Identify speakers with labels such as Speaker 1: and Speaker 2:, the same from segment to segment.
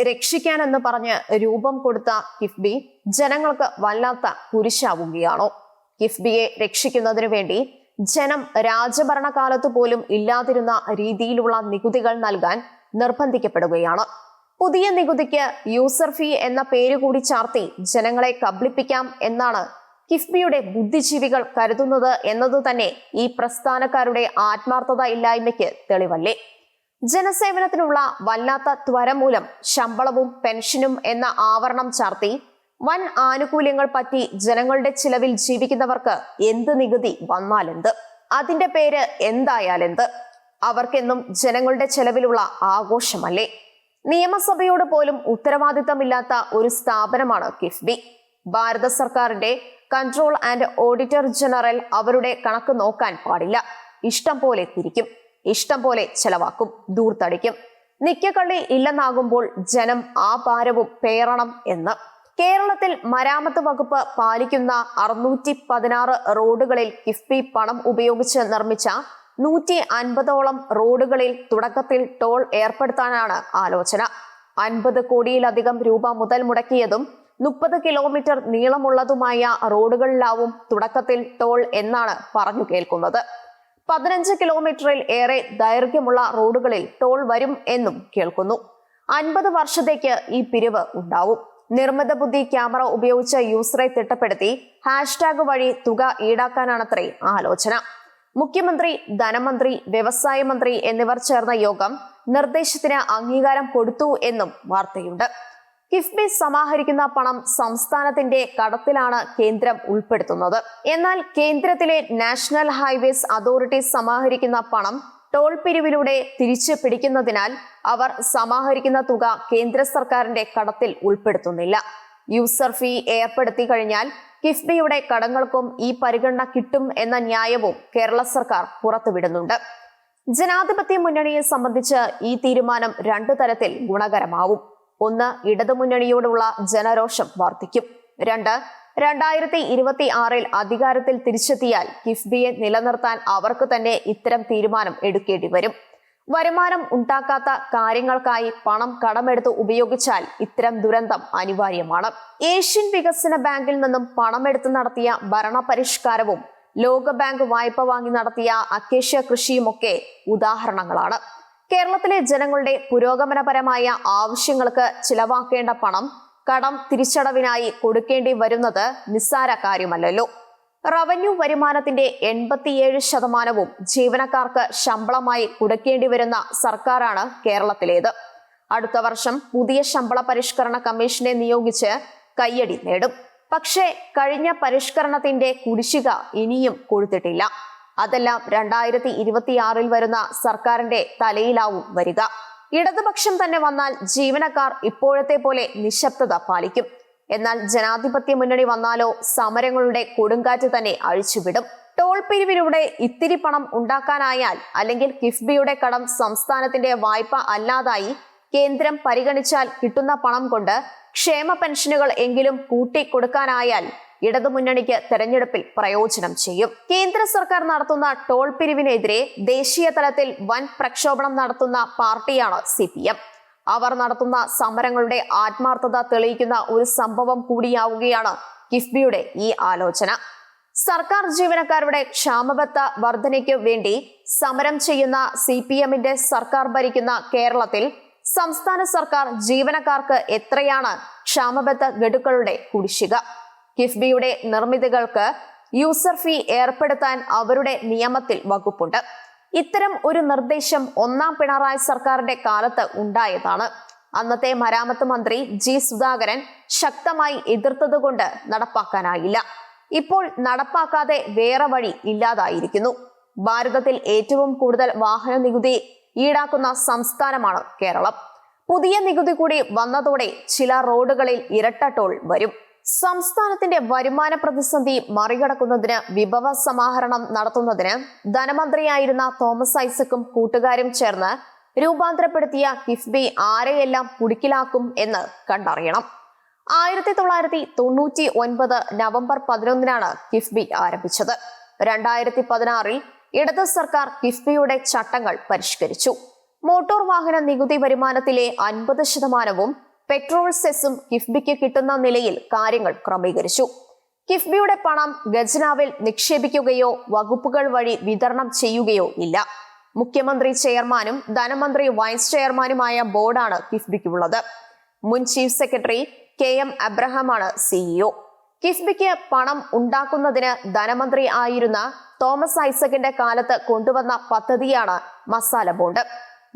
Speaker 1: രക്ഷിക്കാനെന്ന് പറഞ്ഞ് രൂപം കൊടുത്ത കിഫ്ബി ജനങ്ങൾക്ക് വല്ലാത്ത കുരിശാവുകയാണോ? കിഫ്ബിയെ രക്ഷിക്കുന്നതിനു വേണ്ടി ജനം രാജഭരണകാലത്ത് പോലും ഇല്ലാതിരുന്ന രീതിയിലുള്ള നികുതികൾ നൽകാൻ നിർബന്ധിക്കപ്പെടുകയാണ്. പുതിയ നികുതിക്ക് യൂസർ ഫീ എന്ന പേര് കൂടി ചാർത്തി ജനങ്ങളെ കബളിപ്പിക്കാം എന്നാണ് കിഫ്ബിയുടെ ബുദ്ധിജീവികൾ കരുതുന്നത് എന്നത് തന്നെ ഈ പ്രസ്ഥാനക്കാരുടെ ആത്മാർത്ഥത ഇല്ലായ്മയ്ക്ക് തെളിവല്ലേ? ജനസേവനത്തിനുള്ള വല്ലാത്ത ത്വര മൂലം ശമ്പളവും പെൻഷനും എന്ന ആവരണം ചാർത്തി വൻ ആനുകൂല്യങ്ങൾ പറ്റി ജനങ്ങളുടെ ചിലവിൽ ജീവിക്കുന്നവർക്ക് എന്ത് നികുതി വന്നാലെന്ത്, അതിന്റെ പേര് എന്തായാലെന്ത്, അവർക്കെന്നും ജനങ്ങളുടെ ചെലവിലുള്ള ആഘോഷമല്ലേ? നിയമസഭയോട് പോലും ഉത്തരവാദിത്തമില്ലാത്ത ഒരു സ്ഥാപനമാണ് കിഫ്ബി. ഭാരത സർക്കാരിന്റെ കൺട്രോൾ ആൻഡ് ഓഡിറ്റർ ജനറൽ അവരുടെ കണക്ക് നോക്കാൻ പാടില്ല. ഇഷ്ടം പോലെ തിരിക്കും, ഇഷ്ടം പോലെ ചെലവാക്കും, ദൂർത്തടിക്കും. നിക്കക്കള്ളി ഇല്ലെന്നാകുമ്പോൾ ജനം ആ ഭാരവും പേറണം എന്ന്. കേരളത്തിൽ മരാമത്ത് വകുപ്പ് പാലിക്കുന്ന 616 റോഡുകളിൽ കിഫ്ബി പണം ഉപയോഗിച്ച് നിർമ്മിച്ച 150ഓളം റോഡുകളിൽ തുടക്കത്തിൽ ടോൾ ഏർപ്പെടുത്താനാണ് ആലോചന. 50 കോടിയിലധികം രൂപ മുതൽ മുടക്കിയതും 30 കിലോമീറ്റർ നീളമുള്ളതുമായ റോഡുകളിലാവും തുടക്കത്തിൽ ടോൾ എന്നാണ് പറഞ്ഞു കേൾക്കുന്നത്. 15 കിലോമീറ്ററിൽ ഏറെ ദൈർഘ്യമുള്ള റോഡുകളിൽ ടോൾ വരും എന്നും കേൾക്കുന്നു. 50 വർഷത്തേക്ക് ഈ പിരിവ് ഉണ്ടാവും. നിർമ്മിത ബുദ്ധി ക്യാമറ ഉപയോഗിച്ച് യൂസറെ തിട്ടപ്പെടുത്തി ഹാഷ്ടാഗ് വഴി തുക ഈടാക്കാനാണത്രേ ആലോചന. മുഖ്യമന്ത്രി, ധനമന്ത്രി, വ്യവസായ മന്ത്രി എന്നിവർ ചേർന്ന യോഗം നിർദ്ദേശത്തിന് അംഗീകാരം കൊടുത്തു എന്നും വാർത്തയുണ്ട്. കിഫ്ബി സമാഹരിക്കുന്ന പണം സംസ്ഥാനത്തിന്റെ കടത്തിലാണ് കേന്ദ്രം ഉൾപ്പെടുത്തുന്നത്. എന്നാൽ കേന്ദ്രത്തിലെ നാഷണൽ ഹൈവേസ് അതോറിറ്റി സമാഹരിക്കുന്ന പണം ടോൾ പിരിവിലൂടെ തിരിച്ചു പിടിക്കുന്നതിനാൽ അവർ സമാഹരിക്കുന്ന തുക കേന്ദ്ര സർക്കാരിന്റെ കടത്തിൽ ഉൾപ്പെടുത്തുന്നില്ല. യൂസർ ഫീ ഏർപ്പെടുത്തി കഴിഞ്ഞാൽ കിഫ്ബിയുടെ കടങ്ങൾക്കും ഈ പരിഗണന കിട്ടും എന്ന ന്യായവും കേരള സർക്കാർ പുറത്തുവിടുന്നുണ്ട്. ജനാധിപത്യ മുന്നണിയെ സംബന്ധിച്ച് ഈ തീരുമാനം 2 തരത്തിൽ ഗുണകരമാവും. 1, ഇടതുമുന്നണിയോടുള്ള ജനരോഷം വർദ്ധിക്കും. 2, 2026 അധികാരത്തിൽ തിരിച്ചെത്തിയാൽ കിഫ്ബിയെ നിലനിർത്താൻ അവർക്ക് തന്നെ ഇത്തരം തീരുമാനം എടുക്കേണ്ടി വരും. വരുമാനം ഉണ്ടാക്കാത്ത കാര്യങ്ങൾക്കായി പണം കടമെടുത്ത് ഉപയോഗിച്ചാൽ ഇത്തരം ദുരന്തം അനിവാര്യമാണ്. ഏഷ്യൻ വികസന ബാങ്കിൽ നിന്നും പണമെടുത്ത് നടത്തിയ ഭരണപരിഷ്കാരവും ലോകബാങ്ക് വായ്പ വാങ്ങി നടത്തിയ അക്കേഷ്യ കൃഷിയുമൊക്കെ ഉദാഹരണങ്ങളാണ്. കേരളത്തിലെ ജനങ്ങളുടെ പുരോഗമനപരമായ ആവശ്യങ്ങൾക്ക് ചിലവാക്കേണ്ട പണം കടം തിരിച്ചടവിനായി കൊടുക്കേണ്ടി വരുന്നത് നിസ്സാര കാര്യമല്ലല്ലോ. റവന്യൂ വരുമാനത്തിന്റെ 87% ജീവനക്കാർക്ക് ശമ്പളമായി കൊടുക്കേണ്ടി വരുന്ന സർക്കാരാണ് കേരളത്തിലേത്. അടുത്ത വർഷം പുതിയ ശമ്പള പരിഷ്കരണ കമ്മീഷനെ നിയോഗിച്ച് കയ്യടി നേടും. പക്ഷേ കഴിഞ്ഞ പരിഷ്കരണത്തിന്റെ കുടിശ്ശിക ഇനിയും കൊടുത്തിട്ടില്ല. അതെല്ലാം 2026 വരുന്ന സർക്കാരിന്റെ തലയിലാവും വരിക. ഇടതുപക്ഷം തന്നെ വന്നാൽ ജീവനക്കാർ ഇപ്പോഴത്തെ പോലെ നിശബ്ദത പാലിക്കും. എന്നാൽ ജനാധിപത്യ മുന്നണി വന്നാലോ സമരങ്ങളുടെ കൊടുങ്കാറ്റ് തന്നെ അഴിച്ചുവിടും. ടോൾ പിരിവിലൂടെ ഇത്തിരി പണം ഉണ്ടാക്കാനായാൽ, അല്ലെങ്കിൽ കിഫ്ബിയുടെ കടം സംസ്ഥാനത്തിന്റെ വായ്പ അല്ലാതായി കേന്ദ്രം പരിഗണിച്ചാൽ കിട്ടുന്ന പണം കൊണ്ട് ക്ഷേമ പെൻഷനുകൾ എങ്കിലും കൂട്ടിക്കൊടുക്കാനായാൽ ഇടതുമുന്നണിക്ക് തെരഞ്ഞെടുപ്പിൽ പ്രയോജനം ചെയ്യും. കേന്ദ്ര സർക്കാർ നടത്തുന്ന ടോൾ പിരിവിനെതിരെ ദേശീയ തലത്തിൽ വൻ പ്രക്ഷോഭണം നടത്തുന്ന പാർട്ടിയാണ് CPM. അവർ നടത്തുന്ന സമരങ്ങളുടെ ആത്മാർത്ഥത തെളിയിക്കുന്ന ഒരു സംഭവം കൂടിയാവുകയാണ് കിഫ്ബിയുടെ ഈ ആലോചന. സർക്കാർ ജീവനക്കാരുടെ ക്ഷാമബത്ത വർധനയ്ക്ക് വേണ്ടി സമരം ചെയ്യുന്ന CPMന്റെ സർക്കാർ ഭരിക്കുന്ന കേരളത്തിൽ സംസ്ഥാന സർക്കാർ ജീവനക്കാർക്ക് എത്രയാണ് ക്ഷാമബത്ത ഗഡുക്കളുടെ കുടിശ്ശിക? കിഫ്ബിയുടെ നിർമ്മിതികൾക്ക് യൂസർ ഫീ ഏർപ്പെടുത്താൻ അവരുടെ നിയമത്തിൽ വകുപ്പുണ്ട്. ഇത്തരം ഒരു നിർദ്ദേശം 1ാം പിണറായി സർക്കാരിന്റെ കാലത്ത് ഉണ്ടായതാണ്. അന്നത്തെ മരാമത്ത് മന്ത്രി G. സുധാകരൻ ശക്തമായി എതിർത്തതുകൊണ്ട് നടപ്പാക്കാനായില്ല. ഇപ്പോൾ നടപ്പാക്കാതെ വേറെ വഴി ഇല്ലാതായിരിക്കുന്നു. ഭാരതത്തിൽ ഏറ്റവും കൂടുതൽ വാഹന നികുതി ഈടാക്കുന്ന സംസ്ഥാനമാണ് കേരളം. പുതിയ നികുതി കൂടി വന്നതോടെ ചില റോഡുകളിൽ ഇരട്ട ടോൾ വരും. സംസ്ഥാനത്തിന്റെ വരുമാന പ്രതിസന്ധി മറികടക്കുന്നതിന് വിഭവ സമാഹരണം നടത്തുന്നതിന് ധനമന്ത്രിയായിരുന്ന തോമസ് ഐസക്കും കൂട്ടുകാരും ചേർന്ന് രൂപാന്തരപ്പെടുത്തിയ കിഫ്ബി ആരെയെല്ലാം കുടുക്കിലാക്കും എന്ന് കണ്ടറിയണം. 1999 നവംബർ 11 കിഫ്ബി ആരംഭിച്ചത്. 2016 ഇടത് സർക്കാർ കിഫ്ബിയുടെ ചട്ടങ്ങൾ പരിഷ്കരിച്ചു. മോട്ടോർ വാഹന നികുതി വരുമാനത്തിലെ 50% പെട്രോൾ സെസ്സും കിഫ്ബിക്ക് കിട്ടുന്ന നിലയിൽ കാര്യങ്ങൾ ക്രമീകരിച്ചു. കിഫ്ബിയുടെ പണം ഖജനാവിൽ നിക്ഷേപിക്കുകയോ വകുപ്പുകൾ വഴി വിതരണം ചെയ്യുകയോ ഇല്ല. മുഖ്യമന്ത്രി ചെയർമാനും ധനമന്ത്രി വൈസ് ചെയർമാനുമായ ബോർഡാണ് കിഫ്ബിക്കുള്ളത്. മുൻ ചീഫ് സെക്രട്ടറി KM അബ്രഹാമാണ് CEO. കിഫ്ബിക്ക് പണം ഉണ്ടാക്കുന്നതിന് ധനമന്ത്രി ആയിരുന്ന തോമസ് ഐസക്കിന്റെ കാലത്ത് കൊണ്ടുവന്ന പദ്ധതിയാണ് മസാല ബോണ്ട്.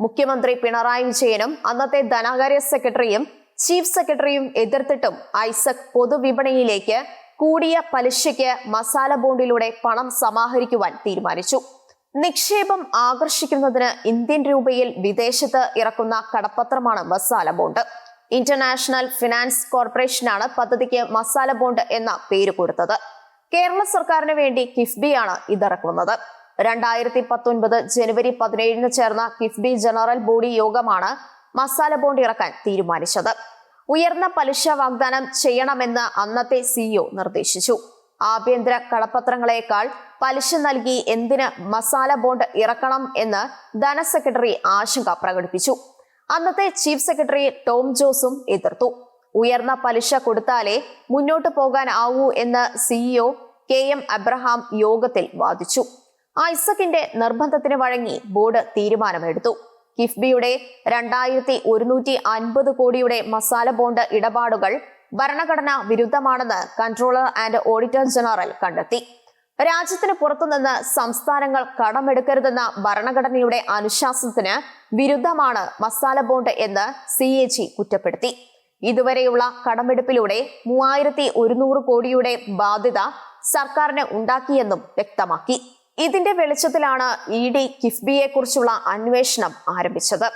Speaker 1: മുഖ്യമന്ത്രി പിണറായി വിജയനും അന്നത്തെ ധനകാര്യ സെക്രട്ടറിയും ചീഫ് സെക്രട്ടറിയും എതിർത്തിട്ടും ഐസക് പൊതുവിപണിയിലേക്ക് കൂടിയ പലിശയ്ക്ക് മസാല ബോണ്ടിലൂടെ പണം സമാഹരിക്കുവാൻ തീരുമാനിച്ചു. നിക്ഷേപം ആകർഷിക്കുന്നതിന് ഇന്ത്യൻ രൂപയിൽ വിദേശത്ത് ഇറക്കുന്ന കടപ്പത്രമാണ് മസാല ബോണ്ട്. ഇന്റർനാഷണൽ ഫിനാൻസ് കോർപ്പറേഷനാണ് പദ്ധതിക്ക് മസാല ബോണ്ട് എന്ന പേര് കൊടുത്തത്. കേരള സർക്കാരിന് വേണ്ടി കിഫ്ബിയാണ് ഇതിറക്കുന്നത്. 2019 ജനുവരി 17 ചേർന്ന കിഫ്ബി ജനറൽ ബോഡി യോഗമാണ് മസാല ബോണ്ട് ഇറക്കാൻ തീരുമാനിച്ചത്. ഉയർന്ന പലിശ വാഗ്ദാനം ചെയ്യണമെന്ന് അന്നത്തെ CEO നിർദ്ദേശിച്ചു. ആഭ്യന്തര കടപ്പത്രങ്ങളെക്കാൾ പലിശ നൽകി എന്തിന് മസാല ബോണ്ട് ഇറക്കണം എന്ന് ധനസെക്രട്ടറി ആശങ്ക പ്രകടിപ്പിച്ചു. അന്നത്തെ ചീഫ് സെക്രട്ടറി ടോം ജോസും എതിർത്തു. ഉയർന്ന പലിശ കൊടുത്താലേ മുന്നോട്ട് പോകാൻ ആവൂ എന്ന് CEO KM അബ്രഹാം യോഗത്തിൽ വാദിച്ചു. ഐസക്കിന്റെ നിർബന്ധത്തിന് വഴങ്ങി ബോർഡ് തീരുമാനമെടുത്തു. കിഫ്ബിയുടെ 2150 കോടിയുടെ മസാല ബോണ്ട് ഇടപാടുകൾ ഭരണഘടനാ വിരുദ്ധമാണെന്ന് കൺട്രോളർ ആൻഡ് ഓഡിറ്റർ ജനറൽ കണ്ടെത്തി. രാജ്യത്തിന് പുറത്തുനിന്ന് സംസ്ഥാനങ്ങൾ കടമെടുക്കരുതെന്ന ഭരണഘടനയുടെ അനുശാസനത്തിന് വിരുദ്ധമാണ് മസാല ബോണ്ട് എന്ന് CAG കുറ്റപ്പെടുത്തി. ഇതുവരെയുള്ള കടമെടുപ്പിലൂടെ 3100 കോടിയുടെ ബാധ്യത സർക്കാരിന് ഉണ്ടാക്കിയെന്നും വ്യക്തമാക്കി. ഇതിന്റെ വെളിച്ചത്തിലാണ് ED കിഫ്ബിയെ കുറിച്ചുള്ള അന്വേഷണം ആരംഭിച്ചത്.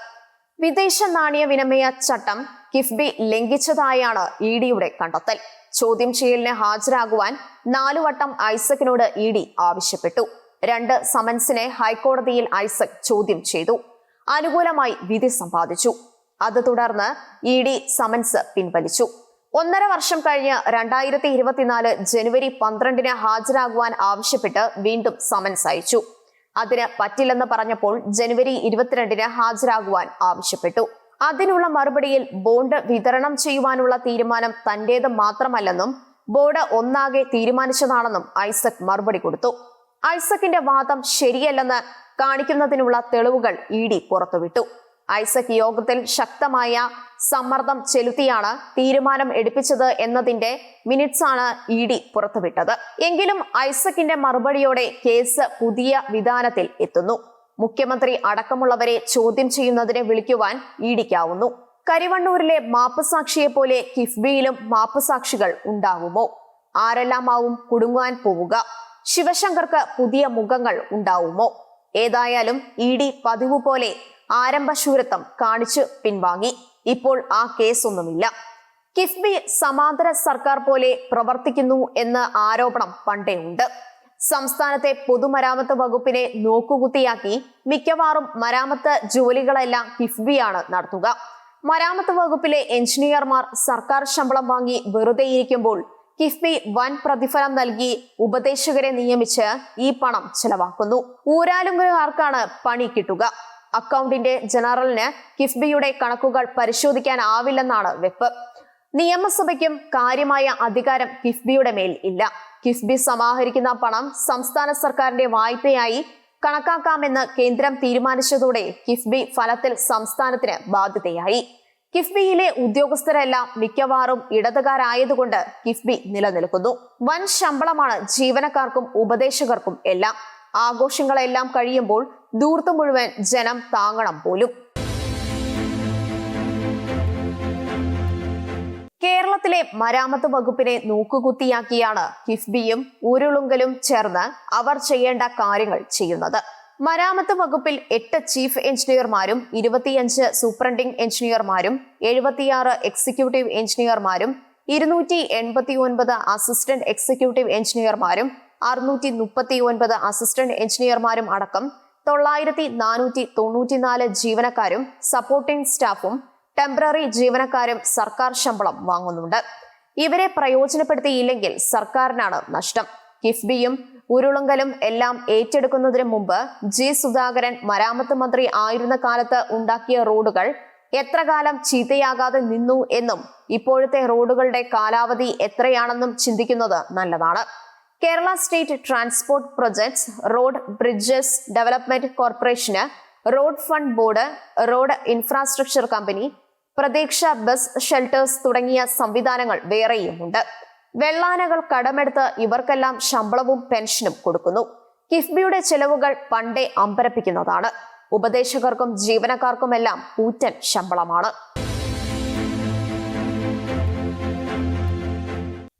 Speaker 1: വിദേശ നാണയ വിനിമയ ചട്ടം കിഫ്ബി ലംഘിച്ചതായാണ് EDയുടെ കണ്ടെത്തൽ. ചോദ്യം ചെയ്യലിന് ഹാജരാകുവാൻ 4 വട്ടം ഐസക്കിനോട് ED ആവശ്യപ്പെട്ടു. 2 സമൻസിനെ ഹൈക്കോടതിയിൽ ഐസക് ചോദ്യം ചെയ്തു. അനുകൂലമായി വിധി സമ്പാദിച്ചു. അത് തുടർന്ന് ED സമൻസ് പിൻവലിച്ചു. 1.5 വർഷം കഴിഞ്ഞ് 2024 ജനുവരി 12 ഹാജരാകുവാൻ ആവശ്യപ്പെട്ട് വീണ്ടും സമൻസ് അയച്ചു. അതിന് പറ്റില്ലെന്ന് പറഞ്ഞപ്പോൾ ജനുവരി 22 ഹാജരാകുവാൻ ആവശ്യപ്പെട്ടു. അതിനുള്ള മറുപടിയിൽ ബോണ്ട് വിതരണം ചെയ്യുവാനുള്ള തീരുമാനം തന്റേത് മാത്രമല്ലെന്നും ബോർഡ് ഒന്നാകെ തീരുമാനിച്ചതാണെന്നും ഐസക് മറുപടി കൊടുത്തു. ഐസക്കിന്റെ വാദം ശരിയല്ലെന്ന് കാണിക്കുന്നതിനുള്ള തെളിവുകൾ ED പുറത്തുവിട്ടു. ഐസക് യോഗത്തിൽ ശക്തമായ സമ്മർദ്ദം ചെലുത്തിയാണ് തീരുമാനം എടുപ്പിച്ചത് എന്നതിന്റെ മിനിറ്റ്സാണ് ED പുറത്തുവിട്ടത്. എങ്കിലും ഐസക്കിന്റെ മറുപടിയോടെ കേസ് പുതിയ വിധാനത്തിൽ എത്തുന്നു. മുഖ്യമന്ത്രി അടക്കമുള്ളവരെ ചോദ്യം ചെയ്യുന്നതിനെ വിളിക്കുവാൻ EDക്കാവുന്നു. കരിവണ്ണൂരിലെ മാപ്പുസാക്ഷിയെ പോലെ കിഫ്ബിയിലും മാപ്പുസാക്ഷികൾ ഉണ്ടാവുമോ? ആരെല്ലാമാവും കുടുങ്ങാൻ പോവുക? ശിവശങ്കർക്ക് പുതിയ മുഖങ്ങൾ ഉണ്ടാവുമോ? ഏതായാലും ED പതിവ് പോലെ ആരംഭശൂരത്വം കാണിച്ചു പിൻവാങ്ങി. ഇപ്പോൾ ആ കേസൊന്നുമില്ല. കിഫ്ബി സമാന്തര സർക്കാർ പോലെ പ്രവർത്തിക്കുന്നു എന്ന ആരോപണം പണ്ടേ ഉണ്ട്. സംസ്ഥാനത്തെ പൊതുമരാമത്ത് വകുപ്പിനെ നോക്കുകുത്തിയാക്കി മിക്കവാറും മരാമത്ത് ജോലികളെല്ലാം കിഫ്ബിയാണ് നടത്തുക. മരാമത്ത് വകുപ്പിലെ എഞ്ചിനീയർമാർ സർക്കാർ ശമ്പളം വാങ്ങി വെറുതെ ഇരിക്കുമ്പോൾ കിഫ്ബി വൻ പ്രതിഫലം നൽകി ഉപദേശകരെ നിയമിച്ച് ഈ പണം ചെലവാക്കുന്നു. ഊരാലുങ്കുകാർക്കാണ് പണി കിട്ടുക. അക്കൗണ്ടിന്റെ ജനറലിന് കിഫ്ബിയുടെ കണക്കുകൾ പരിശോധിക്കാനാവില്ലെന്നാണ് വെപ്പ്. നിയമസഭയ്ക്കും കാര്യമായ അധികാരം കിഫ്ബിയുടെ മേൽ ഇല്ല. കിഫ്ബി സമാഹരിക്കുന്ന പണം സംസ്ഥാന സർക്കാരിന്റെ വായ്പയായി കണക്കാക്കാമെന്ന് കേന്ദ്രം തീരുമാനിച്ചതോടെ കിഫ്ബി ഫലത്തിൽ സംസ്ഥാനത്തിന് ബാധ്യതയായി. കിഫ്ബിയിലെ ഉദ്യോഗസ്ഥരെല്ലാം മിക്കവാറും ഇടതുകാരായതുകൊണ്ട് കിഫ്ബി നിലനിൽക്കുന്നു. വൻ ശമ്പളമാണ് ജീവനക്കാർക്കും ഉപദേശകർക്കും എല്ലാം. ആഘോഷങ്ങളെല്ലാം കഴിയുമ്പോൾ ദൂർത്ത് മുഴുവൻ ജനം താങ്ങണം പോലും. കേരളത്തിലെ മരാമത്ത് വകുപ്പിനെ നോക്കുകുത്തിയാക്കിയാണ് കിഫ്ബിയും ഉരുളുങ്കലും ചേർന്ന് അവർ ചെയ്യേണ്ട കാര്യങ്ങൾ ചെയ്യുന്നത്. മരാമത്ത് വകുപ്പിൽ 8 ചീഫ് എഞ്ചിനീയർമാരും 25 സൂപ്രണ്ടിംഗ് എഞ്ചിനീയർമാരും 76 എക്സിക്യൂട്ടീവ് എഞ്ചിനീയർമാരും 289 അസിസ്റ്റന്റ് എക്സിക്യൂട്ടീവ് എഞ്ചിനീയർമാരും 639 അസിസ്റ്റന്റ് എഞ്ചിനീയർമാരും അടക്കം 9494 ജീവനക്കാരും സപ്പോർട്ടിംഗ് സ്റ്റാഫും ടെമ്പററി ജീവനക്കാരും സർക്കാർ ശമ്പളം വാങ്ങുന്നുണ്ട്. ഇവരെ പ്രയോജനപ്പെടുത്തിയില്ലെങ്കിൽ സർക്കാരിനാണ് നഷ്ടം. കിഫ്ബിയും ഉരുളുങ്കലും എല്ലാം ഏറ്റെടുക്കുന്നതിന് മുമ്പ് G. സുധാകരൻ മരാമത്ത് മന്ത്രി ആയിരുന്ന കാലത്ത് ഉണ്ടാക്കിയ റോഡുകൾ എത്ര കാലം ചീത്തയാകാതെ നിന്നു എന്നും ഇപ്പോഴത്തെ റോഡുകളുടെ കാലാവധി എത്രയാണെന്നും ചിന്തിക്കുന്നത് നല്ലതാണ്. Kerala state transport projects, road bridges development corporation, road fund board, road infrastructure company, പ്രതീക്ഷ ബസ് ഷെൽട്ടേഴ്സ് തുടങ്ങിയ സംവിധാനങ്ങൾ വേറെയുമുണ്ട്. വെള്ളാനകൾ കടമെടുത്ത് ഇവർക്കെല്ലാം ശമ്പളവും പെൻഷനും കൊടുക്കുന്നു. കിഫ്ബിയുടെ ചെലവുകൾ പണ്ടേ അമ്പരപ്പിക്കുന്നതാണ്. ഉപദേശകർക്കും ജീവനക്കാർക്കുമെല്ലാം കൂറ്റൻ ശമ്പളമാണ്.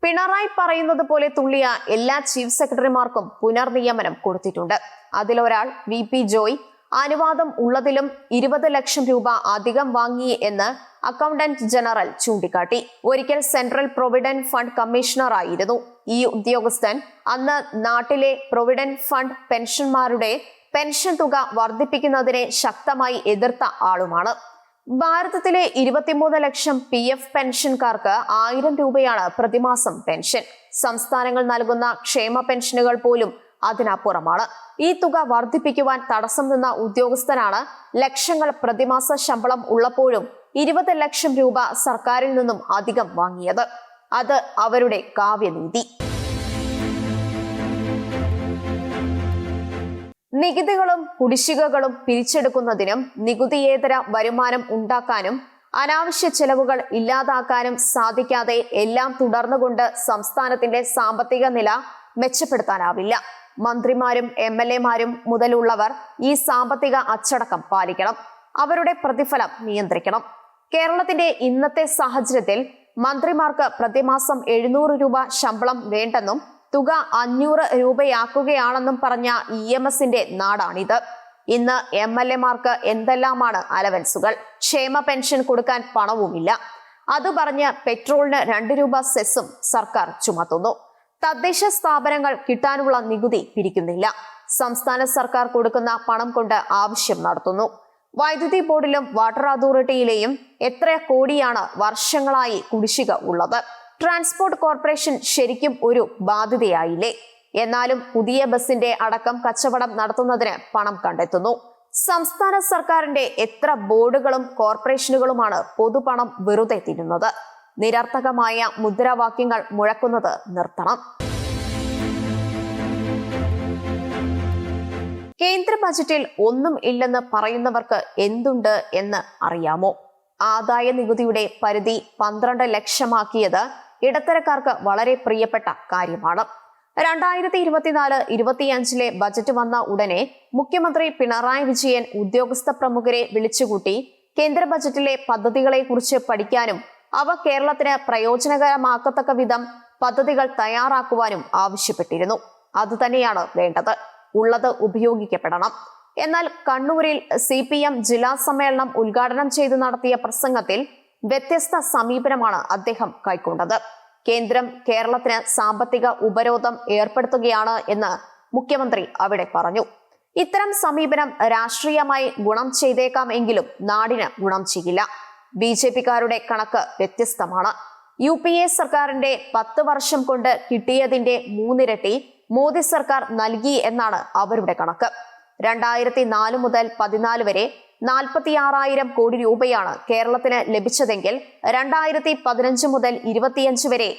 Speaker 1: പിണറായി പറയുന്നത് പോലെ തുള്ളിയ എല്ലാ ചീഫ് സെക്രട്ടറിമാർക്കും പുനർനിയമനം കൊടുത്തിട്ടുണ്ട്. അതിലൊരാൾ VP ജോയ് അനുവാദം ഉള്ളതിലും 20 ലക്ഷം രൂപ അധികം വാങ്ങി എന്ന് അക്കൗണ്ടന്റ് ജനറൽ ചൂണ്ടിക്കാട്ടി. ഒരിക്കൽ സെൻട്രൽ പ്രൊവിഡന്റ് ഫണ്ട് കമ്മീഷണർ ആയിരുന്നു ഈ ഉദ്യോഗസ്ഥൻ. അന്ന് നാട്ടിലെ പ്രൊവിഡന്റ് ഫണ്ട് പെൻഷൻമാരുടെ പെൻഷൻ തുക വർദ്ധിപ്പിക്കുന്നതിനെ ശക്തമായി എതിർത്ത ആളുമാണ്. ഭാരതത്തിലെ 23 ലക്ഷം PF പെൻഷൻകാർക്ക് 1000 രൂപയാണ് പ്രതിമാസം പെൻഷൻ. സംസ്ഥാനങ്ങൾ നൽകുന്ന ക്ഷേമ പെൻഷനുകൾ പോലും അതിനപ്പുറമാണ്. ഈ തുക വർദ്ധിപ്പിക്കുവാൻ തടസ്സം നിന്ന ഉദ്യോഗസ്ഥനാണ് ലക്ഷങ്ങൾ പ്രതിമാസ ശമ്പളം ഉള്ളപ്പോഴും 20 ലക്ഷം രൂപ സർക്കാരിൽ നിന്നും അധികം വാങ്ങിയത്. അത് അവരുടെ കാവ്യനീതി. നികുതികളും കുടിശ്ശികകളും പിരിച്ചെടുക്കുന്നതിനും നികുതിയേതര വരുമാനം ഉണ്ടാക്കാനും അനാവശ്യ ചെലവുകൾ ഇല്ലാതാക്കാനും സാധിക്കാതെ എല്ലാം തുടർന്നുകൊണ്ട് സംസ്ഥാനത്തിന്റെ സാമ്പത്തിക നില മെച്ചപ്പെടുത്താനാവില്ല. മന്ത്രിമാരും MLA-മാരും മുതലുള്ളവർ ഈ സാമ്പത്തിക അച്ചടക്കം പാലിക്കണം. അവരുടെ പ്രതിഫലം നിയന്ത്രിക്കണം. കേരളത്തിന്റെ ഇന്നത്തെ സാഹചര്യത്തിൽ മന്ത്രിമാർക്ക് പ്രതിമാസം 700 രൂപ ശമ്പളം വേണ്ടെന്നും തുക 500 രൂപയാക്കുകയാണെന്നും പറഞ്ഞ EMSന്റെ നാടാണിത്. ഇന്ന് MLA-മാർക്ക് എന്തെല്ലാമാണ് അലവൻസുകൾ. ക്ഷേമ പെൻഷൻ കൊടുക്കാൻ പണവുമില്ല. അത് പറഞ്ഞ് പെട്രോളിന് 2 രൂപ സെസ്സും സർക്കാർ ചുമത്തുന്നു. തദ്ദേശ സ്ഥാപനങ്ങൾ കിട്ടാനുള്ള നികുതി പിരിക്കുന്നില്ല. സംസ്ഥാന സർക്കാർ കൊടുക്കുന്ന പണം കൊണ്ട് ആവശ്യം നടത്തുന്നു. വൈദ്യുതി ബോർഡിലും വാട്ടർ അതോറിറ്റിയിലെയും എത്ര കോടിയാണ് വർഷങ്ങളായി കുടിശ്ശിക ഉള്ളത്. ട്രാൻസ്പോർട്ട് കോർപ്പറേഷൻ ശരിക്കും ഒരു ബാധ്യതയായില്ലേ? എന്നാലും പുതിയ ബസിന്റെ അടക്കം കച്ചവടം നടത്തുന്നതിന് പണം കണ്ടെത്തുന്നു. സംസ്ഥാന സർക്കാരിന്റെ എത്ര ബോർഡുകളും കോർപ്പറേഷനുകളുമാണ് പൊതുപണം വെറുതെ തിന്നുന്നത്? നിരർത്ഥകമായ മുദ്രാവാക്യങ്ങൾ മുഴക്കുന്നത് നിർത്തണം. കേന്ദ്ര ബജറ്റിൽ ഒന്നും ഇല്ലെന്ന് പറയുന്നവർക്ക് എന്തുണ്ട് എന്ന് അറിയാമോ? ആദായ നികുതിയുടെ പരിധി 12 ലക്ഷമാക്കിയത് ഇടത്തരക്കാർക്ക് വളരെ പ്രിയപ്പെട്ട കാര്യമാണ്. 2024-25 ബജറ്റ് വന്ന ഉടനെ മുഖ്യമന്ത്രി പിണറായി വിജയൻ ഉദ്യോഗസ്ഥ പ്രമുഖരെ വിളിച്ചുകൂട്ടി കേന്ദ്ര ബജറ്റിലെ പദ്ധതികളെ കുറിച്ച് പഠിക്കാനും അവ കേരളത്തിന് പ്രയോജനകരമാക്കത്തക്ക വിധം പദ്ധതികൾ തയ്യാറാക്കുവാനും ആവശ്യപ്പെട്ടിരുന്നു. അതുതന്നെയാണ് വേണ്ടത്. ഉള്ളത് ഉപയോഗിക്കപ്പെടണം. എന്നാൽ കണ്ണൂരിൽ CPM ജില്ലാ സമ്മേളനം ഉദ്ഘാടനം ചെയ്ത് നടത്തിയ പ്രസംഗത്തിൽ വ്യത്യസ്ത സമീപനമാണ് അദ്ദേഹം കൈക്കൊണ്ടത്. കേന്ദ്രം കേരളത്തിന് സാമ്പത്തിക ഉപരോധം ഏർപ്പെടുത്തുകയാണ് എന്ന് മുഖ്യമന്ത്രി അവിടെ പറഞ്ഞു. ഇത്തരം സമീപനം രാഷ്ട്രീയമായി ഗുണം ചെയ്തേക്കാം എങ്കിലും നാടിന് ഗുണം ചെയ്യില്ല. BJP-കാരുടെ കണക്ക് വ്യത്യസ്തമാണ്. UPA സർക്കാരിന്റെ 10 വർഷം കൊണ്ട് കിട്ടിയതിന്റെ 3 ഇരട്ടി മോദി സർക്കാർ നൽകി എന്നാണ് അവരുടെ കണക്ക്. 2004 മുതൽ 14 വരെ 46,000 കോടി രൂപയാണ് കേരളത്തിന് ലഭിച്ചതെങ്കിൽ 2015 മുതൽ 25 വരെ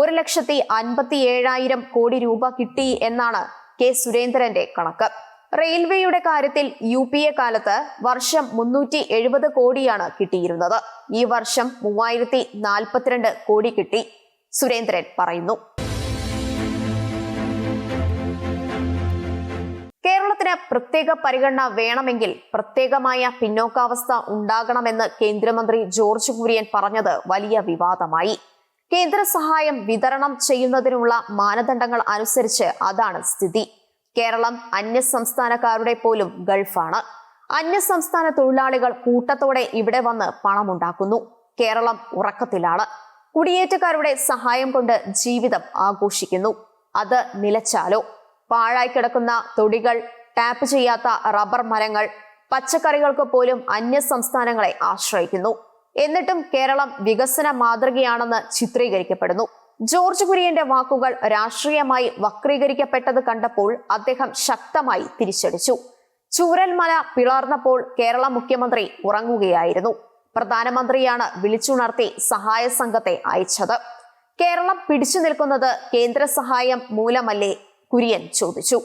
Speaker 1: 1,57,000 കോടി രൂപ കിട്ടി എന്നാണ് K. സുരേന്ദ്രന്റെ കണക്ക്. റെയിൽവേയുടെ കാര്യത്തിൽ UPA കാലത്ത് വർഷം 370 കോടിയാണ് കിട്ടിയിരുന്നത്. ഈ വർഷം 3,042 കോടി കിട്ടി, സുരേന്ദ്രൻ പറയുന്നു. കേരളത്തിന് പ്രത്യേക പരിഗണന വേണമെങ്കിൽ പ്രത്യേകമായ പിന്നോക്കാവസ്ഥ ഉണ്ടാകണമെന്ന് കേന്ദ്രമന്ത്രി ജോർജ് കുര്യൻ പറഞ്ഞത് വലിയ വിവാദമായി. കേന്ദ്ര സഹായം വിതരണം ചെയ്യുന്നതിനുള്ള മാനദണ്ഡങ്ങൾ അനുസരിച്ച് അതാണ് സ്ഥിതി. കേരളം അന്യസംസ്ഥാനക്കാരുടെ പോലും ഗൾഫാണ്. അന്യസംസ്ഥാന തൊഴിലാളികൾ കൂട്ടത്തോടെ ഇവിടെ വന്ന് പണമുണ്ടാക്കുന്നു. കേരളം ഉറക്കത്തിലാണ്. കുടിയേറ്റക്കാരുടെ സഹായം കൊണ്ട് ജീവിതം ആഘോഷിക്കുന്നു. അത് നിലച്ചാലോ? പാഴായി കിടക്കുന്ന തൊടികൾ, ടാപ്പ് ചെയ്യാത്ത റബ്ബർ മരങ്ങൾ, പച്ചക്കറികൾക്ക് പോലും അന്യസംസ്ഥാനങ്ങളെ ആശ്രയിക്കുന്നു. എന്നിട്ടും കേരളം വികസന മാതൃകയാണെന്ന് ചിത്രീകരിക്കപ്പെടുന്നു. ജോർജ് കുര്യന്റെ വാക്കുകൾ രാഷ്ട്രീയമായി വക്രീകരിക്കപ്പെട്ടത് കണ്ടപ്പോൾ അദ്ദേഹം ശക്തമായി തിരിച്ചടിച്ചു. ചൂരൽമല പിളർന്നപ്പോൾ കേരള മുഖ്യമന്ത്രി ഉറങ്ങുകയായിരുന്നു. പ്രധാനമന്ത്രിയാണ് വിളിച്ചുണർത്തി സഹായ സംഘത്തെ അയച്ചത്. കേരളം പിടിച്ചു നിൽക്കുന്നത് കേന്ദ്ര സഹായം മൂലമല്ലേ? കുര്യൻ ചോദിച്ചു.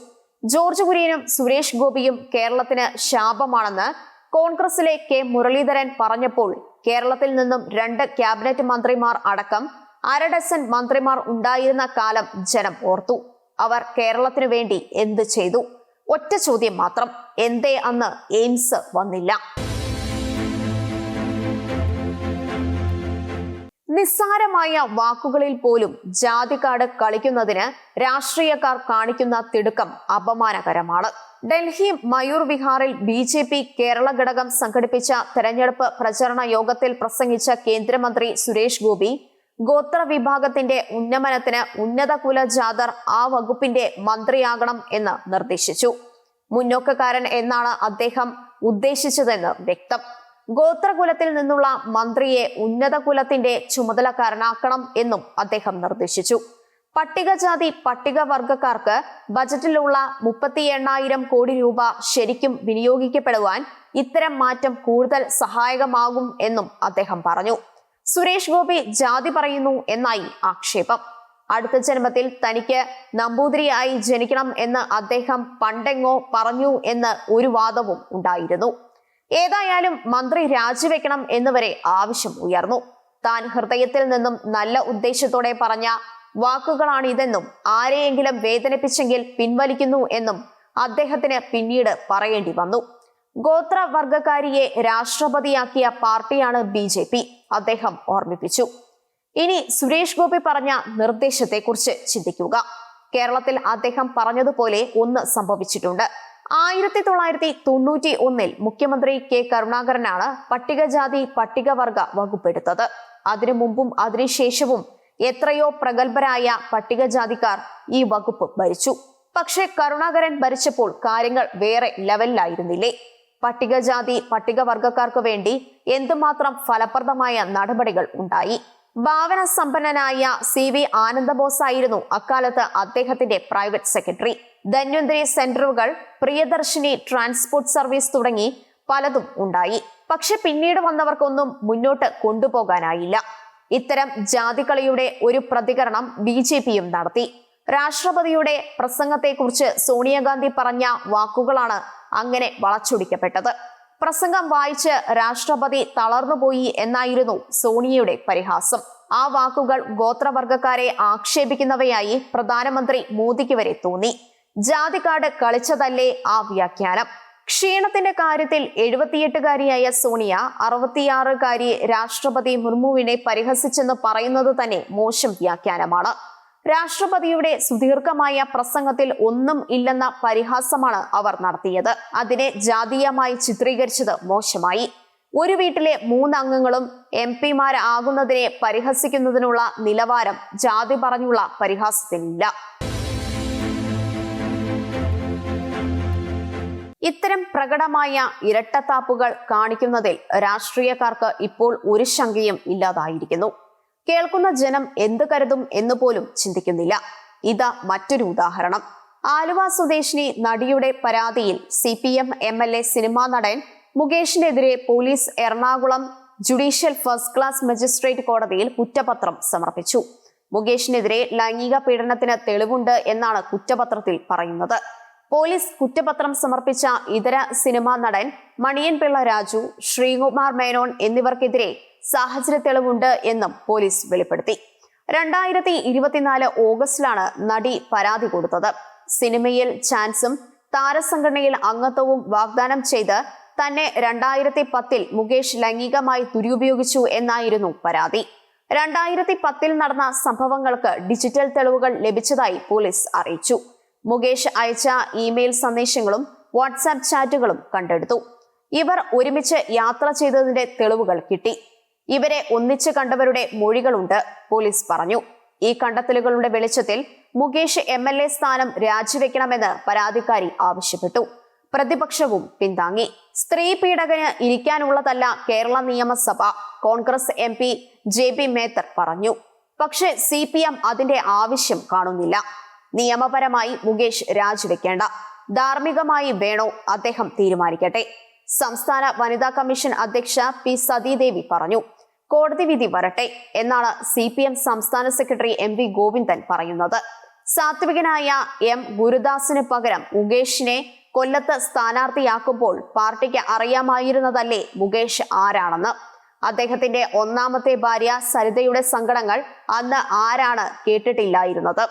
Speaker 1: ജോർജ് കുര്യനും സുരേഷ് ഗോപിയും കേരളത്തിന് ശാപമാണെന്ന് കോൺഗ്രസിലെ കെ മുരളീധരൻ പറഞ്ഞപ്പോൾ കേരളത്തിൽ നിന്നും 2 ക്യാബിനറ്റ് മന്ത്രിമാർ അടക്കം 1/2 ഡസൻ മന്ത്രിമാർ ഉണ്ടായിരുന്ന കാലം ജനം ഓർത്തു. അവർ കേരളത്തിനു വേണ്ടി എന്ത് ചെയ്തു? ഒറ്റ ചോദ്യം മാത്രം, എന്തേ അന്ന് എയിംസ് വന്നില്ല? നിസ്സാരമായ വാക്കുകളിൽ പോലും ജാതി കാർഡ് കളിക്കുന്നതിന് രാഷ്ട്രീയക്കാർ കാണിക്കുന്ന തിടുക്കം അപമാനകരമാണ്. ഡൽഹി മയൂർ വിഹാറിൽ BJP കേരള ഘടകം സംഘടിപ്പിച്ച തെരഞ്ഞെടുപ്പ് പ്രചരണ യോഗത്തിൽ പ്രസംഗിച്ച കേന്ദ്രമന്ത്രി സുരേഷ് ഗോപി ഗോത്ര വിഭാഗത്തിന്റെ ഉന്നമനത്തിന് ഉന്നത കുലജാതർ ആ വകുപ്പിന്റെ മന്ത്രിയാകണം എന്ന് നിർദ്ദേശിച്ചു. മുന്നോക്കക്കാരൻ എന്നാണ് അദ്ദേഹം ഉദ്ദേശിച്ചതെന്ന് വ്യക്തം. ഗോത്രകുലത്തിൽ നിന്നുള്ള മന്ത്രിയെ ഉന്നത കുലത്തിന്റെ ചുമതലക്കാരനാക്കണം എന്നും അദ്ദേഹം നിർദ്ദേശിച്ചു. പട്ടികജാതി പട്ടികവർഗക്കാർക്ക് ബജറ്റിലുള്ള 38,000 കോടി രൂപ ശരിക്കും വിനിയോഗിക്കപ്പെടുവാൻ ഇത്തരം മാറ്റം കൂടുതൽ സഹായകമാകും എന്നും അദ്ദേഹം പറഞ്ഞു. സുരേഷ് ഗോപി ജാതി പറയുന്നു എന്നായി ആക്ഷേപം. അടുത്ത ജന്മത്തിൽ തനിക്ക് നമ്പൂതിരിയായി ജനിക്കണം എന്ന് അദ്ദേഹം പണ്ടെങ്ങോ പറഞ്ഞു എന്ന് ഒരു വാദവും ഉണ്ടായിരുന്നു. ഏതായാലും മന്ത്രി രാജിവെക്കണം എന്നുവരെ ആവശ്യം ഉയർന്നു. താൻ ഹൃദയത്തിൽ നിന്നും നല്ല ഉദ്ദേശത്തോടെ പറഞ്ഞ വാക്കുകളാണിതെന്നും ആരെയെങ്കിലും വേദനിപ്പിച്ചെങ്കിൽ പിൻവലിക്കുന്നു എന്നും അദ്ദേഹത്തിന് പിന്നീട് പറയേണ്ടി വന്നു. ഗോത്രവർഗക്കാരിയെ രാഷ്ട്രപതിയാക്കിയ പാർട്ടിയാണ് BJP, അദ്ദേഹം ഓർമ്മിപ്പിച്ചു. ഇനി സുരേഷ് ഗോപി പറഞ്ഞ നിർദ്ദേശത്തെക്കുറിച്ച് ചിന്തിക്കുക. കേരളത്തിൽ അദ്ദേഹം പറഞ്ഞതുപോലെ ഒന്ന് സംഭവിച്ചിട്ടുണ്ട്. 1991 മുഖ്യമന്ത്രി കെ കരുണാകരനാണ് പട്ടികജാതി പട്ടികവർഗ വകുപ്പെടുത്തത്. അതിനു മുമ്പും അതിനുശേഷവും എത്രയോ പ്രഗത്ഭരായ പട്ടികജാതിക്കാർ ഈ വകുപ്പ് ഭരിച്ചു. പക്ഷെ കരുണാകരൻ ഭരിച്ചപ്പോൾ കാര്യങ്ങൾ വേറെ ലെവലിലായിരുന്നില്ലേ? പട്ടികജാതി പട്ടികവർഗക്കാർക്ക് വേണ്ടി എന്തുമാത്രം ഫലപ്രദമായ നടപടികൾ ഉണ്ടായി. ഭാവന സമ്പന്നനായ CV ആനന്ദബോസ് ആയിരുന്നു അക്കാലത്ത് അദ്ദേഹത്തിന്റെ പ്രൈവറ്റ് സെക്രട്ടറി. ധന്വന്തരി സെന്ററുകൾ, പ്രിയദർശിനി ട്രാൻസ്പോർട്ട് സർവീസ് തുടങ്ങി പലതും ഉണ്ടായി. പക്ഷെ പിന്നീട് വന്നവർക്കൊന്നും മുന്നോട്ട് കൊണ്ടുപോകാനായില്ല. ഇത്തരം ജാതികളിയുടെ ഒരു പ്രതികരണം BJPയും നടത്തി. രാഷ്ട്രപതിയുടെ പ്രസംഗത്തെക്കുറിച്ച് സോണിയാഗാന്ധി പറഞ്ഞ വാക്കുകളാണ് അങ്ങനെ വളച്ചൊടിക്കപ്പെട്ടത്. പ്രസംഗം വായിച്ച് രാഷ്ട്രപതി തളർന്നുപോയി എന്നായിരുന്നു സോണിയയുടെ പരിഹാസം. ആ വാക്കുകൾ ഗോത്രവർഗക്കാരെ ആക്ഷേപിക്കുന്നവയായി പ്രധാനമന്ത്രി മോദിക്ക് വരെ തോന്നി. ജാതി കാർഡ് കളിച്ചതല്ലേ ആ വ്യാഖ്യാനം? ക്ഷീണത്തിന്റെ കാര്യത്തിൽ 78-കാരിയായ സോണിയ 66-കാരി രാഷ്ട്രപതി മുർമുവിനെ പരിഹസിച്ചെന്ന് പറയുന്നത് തന്നെ മോശം വ്യാഖ്യാനമാണ്. രാഷ്ട്രപതിയുടെ സുദീർഘമായ പ്രസംഗത്തിൽ ഒന്നും ഇല്ലെന്ന പരിഹാസമാണ് അവർ നടത്തിയത്. അതിനെ ജാതീയമായി ചിത്രീകരിച്ചത് മോശമായി. ഒരു വീട്ടിലെ 3 അംഗങ്ങളും MP-മാരാകുന്നതിനെ പരിഹസിക്കുന്നതിനുള്ള നിലവാരം ജാതി പറഞ്ഞുള്ള പരിഹാസത്തിനില്ല. ഇത്തരം പ്രകടമായ ഇരട്ടത്താപ്പുകൾ കാണിക്കുന്നതിൽ രാഷ്ട്രീയക്കാർക്ക് ഇപ്പോൾ ഒരു ശങ്കയും ഇല്ലാതായിരിക്കുന്നു. കേൾക്കുന്ന ജനം എന്ത് കരുതും എന്ന് പോലും ചിന്തിക്കുന്നില്ല. ഇതാ മറ്റൊരു ഉദാഹരണം. ആലുവ സ്വദേശിനി നടിയുടെ പരാതിയിൽ CPM MLA സിനിമാ നടൻ മുകേഷിനെതിരെ police Ernakulam judicial first class magistrate കോടതിയിൽ കുറ്റപത്രം സമർപ്പിച്ചു. മുകേഷിനെതിരെ ലൈംഗിക പീഡനത്തിന് തെളിവുണ്ട് എന്നാണ് കുറ്റപത്രത്തിൽ പറയുന്നത്. പോലീസ് കുറ്റപത്രം സമർപ്പിച്ച ഇതര സിനിമാ നടൻ മണിയൻ പിള്ള രാജു, ശ്രീകുമാർ മേനോൻ എന്നിവർക്കെതിരെ സാഹചര്യ തെളിവുണ്ട് എന്നും പോലീസ് വെളിപ്പെടുത്തി. 2024 ഓഗസ്റ്റിലാണ് നടി പരാതി കൊടുത്തത്. സിനിമയിൽ ചാൻസും താരസംഘടനയിൽ അംഗത്വവും വാഗ്ദാനം ചെയ്ത് തന്നെ 2010 മുകേഷ് ലൈംഗികമായി ദുരുപയോഗിച്ചു എന്നായിരുന്നു പരാതി. 2010 നടന്ന സംഭവങ്ങൾക്ക് ഡിജിറ്റൽ തെളിവുകൾ ലഭിച്ചതായി പോലീസ് അറിയിച്ചു. മുകേഷ് അയച്ച ഇമെയിൽ സന്ദേശങ്ങളും വാട്സാപ്പ് ചാറ്റുകളും കണ്ടെടുത്തു. ഇവർ ഒരുമിച്ച് യാത്ര ചെയ്തതിന്റെ തെളിവുകൾ കിട്ടി. ഇവരെ ഒന്നിച്ച് കണ്ടവരുടെ മൊഴികളുണ്ട്, പോലീസ് പറഞ്ഞു. ഈ കണ്ടെത്തലുകളുടെ വെളിച്ചത്തിൽ മുകേഷ് MLA സ്ഥാനം രാജിവെക്കണമെന്ന് പരാതിക്കാരി ആവശ്യപ്പെട്ടു. പ്രതിപക്ഷവും പിന്താങ്ങി. സ്ത്രീ പീഡകന് ഇരിക്കാനുള്ളതല്ല കേരള നിയമസഭ, കോൺഗ്രസ് MP JB മേത്തർ പറഞ്ഞു. പക്ഷെ CPM അതിന്റെ ആവശ്യം കാണുന്നില്ല. നിയമപരമായി മുകേഷ് രാജിവെക്കേണ്ട, ധാർമ്മികമായി വേണോ അദ്ദേഹം തീരുമാനിക്കട്ടെ. സംസ്ഥാന വനിതാ കമ്മീഷൻ അധ്യക്ഷ പി സതീദേവി പറഞ്ഞു. കോടതി വിധി വരട്ടെ എന്നാണ് CPM സംസ്ഥാന സെക്രട്ടറി MV ഗോവിന്ദൻ പറയുന്നത്. സാത്വികനായ M ഗുരുദാസിന് പകരം മുകേഷിനെ കൊല്ലത്ത് സ്ഥാനാർത്ഥിയാക്കുമ്പോൾ പാർട്ടിക്ക് അറിയാമായിരുന്നതല്ലേ മുകേഷ് ആരാണെന്ന്. അദ്ദേഹത്തിന്റെ ഒന്നാമത്തെ ഭാര്യ സരിതയുടെ സങ്കടങ്ങൾ അന്ന് ആരാണ് കേട്ടിട്ടില്ലായിരുന്നത്.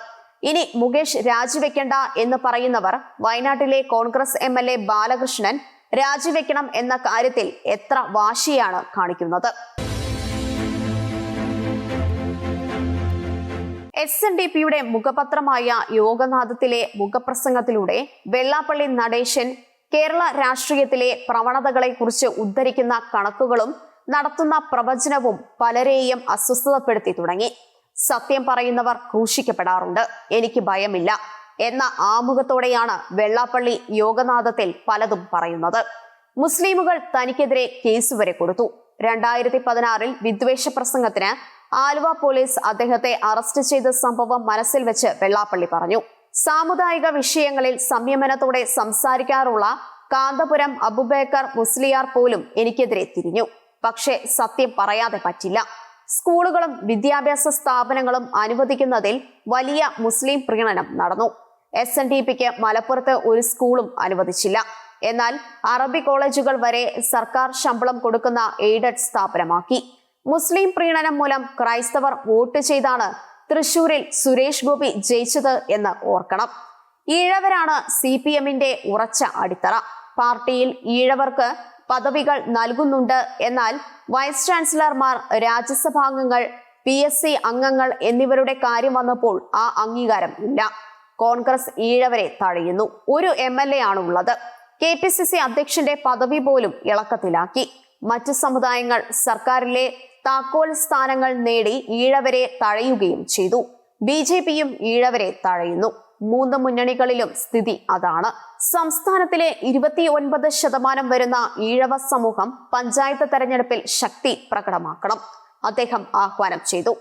Speaker 1: ഇനി മുകേഷ് രാജിവെക്കണ്ട എന്ന് പറയുന്നവർ വയനാട്ടിലെ കോൺഗ്രസ് MLA ബാലകൃഷ്ണൻ രാജിവെക്കണം എന്ന കാര്യത്തിൽ എത്ര വാശിയാണ് കാണിക്കുന്നത്. SNDPയുടെ മുഖപത്രമായ യോഗനാഥത്തിലെ മുഖപ്രസംഗത്തിലൂടെ വെള്ളാപ്പള്ളി നടേശൻ കേരള രാഷ്ട്രീയത്തിലെ പ്രവണതകളെ കുറിച്ച് ഉദ്ധരിക്കുന്ന കണക്കുകളും നടത്തുന്ന പ്രവചനവും പലരെയും അസ്വസ്ഥതപ്പെടുത്തി തുടങ്ങി. സത്യം പറയുന്നവർ ക്രൂശിക്കപ്പെടാറുണ്ട്, എനിക്ക് ഭയമില്ല എന്ന ആമുഖത്തോടെയാണ് വെള്ളാപ്പള്ളി യോഗനാഥത്തിൽ പലതും പറയുന്നത്. മുസ്ലിമുകൾ തനിക്കെതിരെ കേസ് വരെ കൊടുത്തു. 2016 വിദ്വേഷ പ്രസംഗത്തിന് ആലുവ പോലീസ് അദ്ദേഹത്തെ അറസ്റ്റ് ചെയ്ത സംഭവം മനസ്സിൽ വെച്ച് വെള്ളാപ്പള്ളി പറഞ്ഞു. സാമുദായിക വിഷയങ്ങളിൽ സംയമനത്തോടെ സംസാരിക്കാറുള്ള കാന്തപുരം അബൂബക്കർ മുസ്ലിയാർ പോലും എനിക്കെതിരെ തിരിഞ്ഞു. പക്ഷേ സത്യം പറയാതെ പറ്റില്ല. സ്കൂളുകളും വിദ്യാഭ്യാസ സ്ഥാപനങ്ങളും അനുവദിക്കുന്നതിൽ വലിയ മുസ്ലിം പ്രീണനം നടന്നു. SNDPക്ക് മലപ്പുറത്ത് ഒരു സ്കൂളും അനുവദിച്ചില്ല. എന്നാൽ അറബി കോളേജുകൾ വരെ സർക്കാർ ശമ്പളം കൊടുക്കുന്ന എയ്ഡഡ് സ്ഥാപനമാക്കി. മുസ്ലിം പ്രീണനം മൂലം ക്രൈസ്തവർ വോട്ട് ചെയ്താണ് തൃശൂരിൽ സുരേഷ് ഗോപി ജയിച്ചത് എന്ന് ഓർക്കണം. ഈഴവരാണ് CPMന്റെ ഉറച്ച അടിത്തറ. പാർട്ടിയിൽ ഈഴവർക്ക് പദവികൾ നൽകുന്നുണ്ട്. എന്നാൽ വൈസ് ചാൻസലർമാർ, രാജ്യസഭാംഗങ്ങൾ, PSC അംഗങ്ങൾ എന്നിവരുടെ കാര്യം വന്നപ്പോൾ ആ അംഗീകാരം ഇല്ല. കോൺഗ്രസ് ഈഴവരെ തഴയുന്നു. ഒരു MLA ആണുള്ളത്. KPCC അധ്യക്ഷന്റെ പദവി പോലും ഇളക്കത്തിലാക്കി. മറ്റ് സമുദായങ്ങൾ സർക്കാരിലെ താക്കോൽ സ്ഥാനങ്ങൾ നേടി ഈഴവരെ തഴയുകയും ചെയ്തു. BJPയും ഈഴവരെ തഴയുന്നു. 3 മുന്നണികളിലും സ്ഥിതി അതാണ്. സംസ്ഥാനത്തിലെ 29% വരുന്ന ഈഴവ സമൂഹം പഞ്ചായത്ത് തെരഞ്ഞെടുപ്പിൽ ശക്തി പ്രകടമാക്കണം, അദ്ദേഹം ആഹ്വാനം ചെയ്തു.